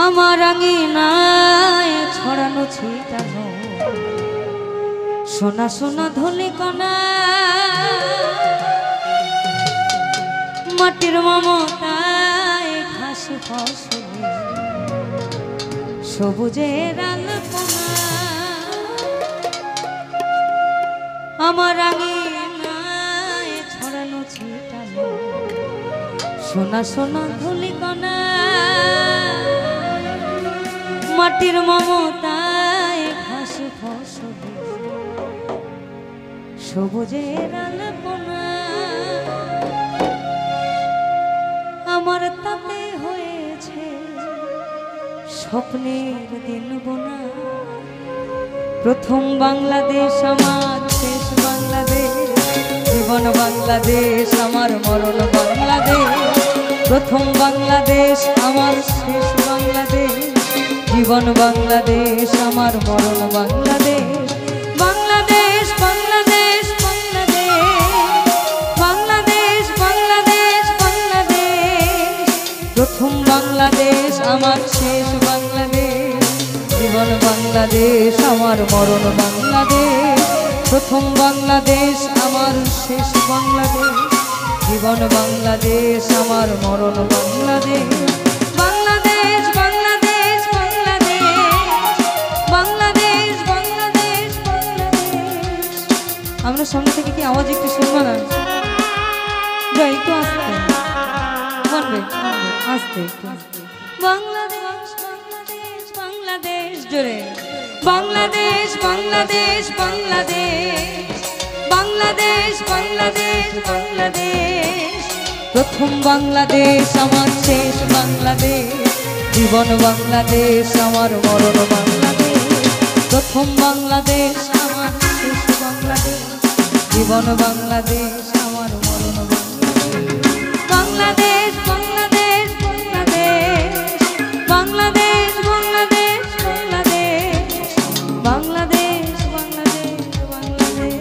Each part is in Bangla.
আমার আঙিনায় ছড়ানো ছিটানো সোনা সোনা ধলে কণা, মাটির মমতায় ঘাস ফসলে সবুজের আলপনা। আমার আঙিনায় ছড়ানো ছিটানো সোনা সোনা ধলে কণা, মাটির মমতায় ঘাস ফসলে সবুজের আলপনা। আমার তাতে হয়েছে স্বপ্নের দিন বোনা। প্রথম বাংলাদেশ আমার শেষ বাংলাদেশ, জীবন বাংলাদেশ আমার মরণ বাংলাদেশ। প্রথম বাংলাদেশ আমার শেষ বাংলাদেশ, জীবন বাংলাদেশ আমার মরণ বাংলাদেশ। বাংলাদেশ বাংলাদেশ বাংলাদেশ বাংলাদেশ বাংলাদেশ, প্রথম বাংলাদেশ আমার শেষ বাংলাদেশ, জীবন বাংলাদেশ আমার মরণ বাংলাদেশ। প্রথম বাংলাদেশ আমার শেষ বাংলাদেশ, জীবন বাংলাদেশ আমার মরণ বাংলাদেশ। বাংলাদেশ বাংলাদেশ বাংলাদেশ বাংলাদেশ বাংলাদেশ। আমরা সামনে থেকে কি আওয়াজ একটু শুনবো না? যাই একটু আসতে বলবে, আসতে বাংলাদেশ বাংলাদেশ বাংলাদেশ জোরে। বাংলাদেশ বাংলাদেশ বাংলাদেশ বাংলাদেশ বাংলাদেশ বাংলাদেশ, প্রথম বাংলাদেশ আমার শেষ বাংলাদেশ, জীবন বাংলাদেশ আমার মরণ বাংলাদেশ। প্রথম বাংলাদেশ আমার শেষ বাংলাদেশ, জীবন বাংলাদেশ আমার মরণ বাংলাদেশ। বাংলাদেশ বাংলাদেশ বাংলাদেশ বাংলাদেশ বাংলাদেশ বাংলাদেশ বাংলাদেশ বাংলাদেশ বাংলাদেশ।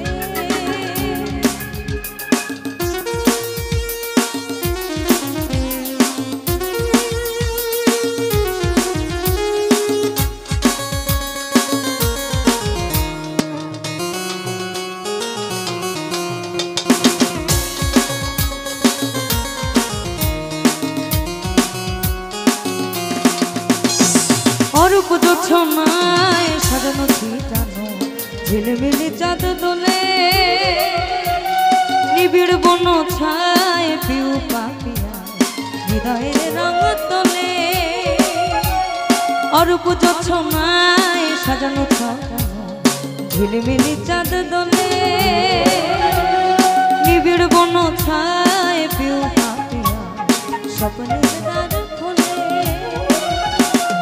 অরূপ জোছনায় সাজানো ছিটানো ঝিলমিলি চাঁদ দোলে, নিবিড় বন ছায় পিউ পাপিয়া হৃদয়ের রঙ তোলে। অরূপ জোছনায় সাজানো ছিটানো ঝিলমিলি চাঁদ দোলে, নিবিড় বন ছায় পিউ পাপিয়া স্বপ্নের দ্বার খোলে।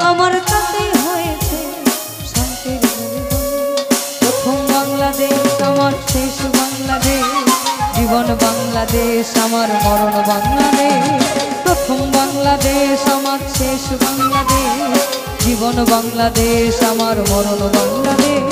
আমার তাতে হয়েছে শান্তির প্রথম বাংলাদেশ আমার শেষ বাংলাদেশ, জীবন বাংলাদেশ আমার মরণ বাংলাদেশ। প্রথম বাংলাদেশ আমার শেষ বাংলাদেশ, জীবন বাংলাদেশ আমার মরণ বাংলাদেশ।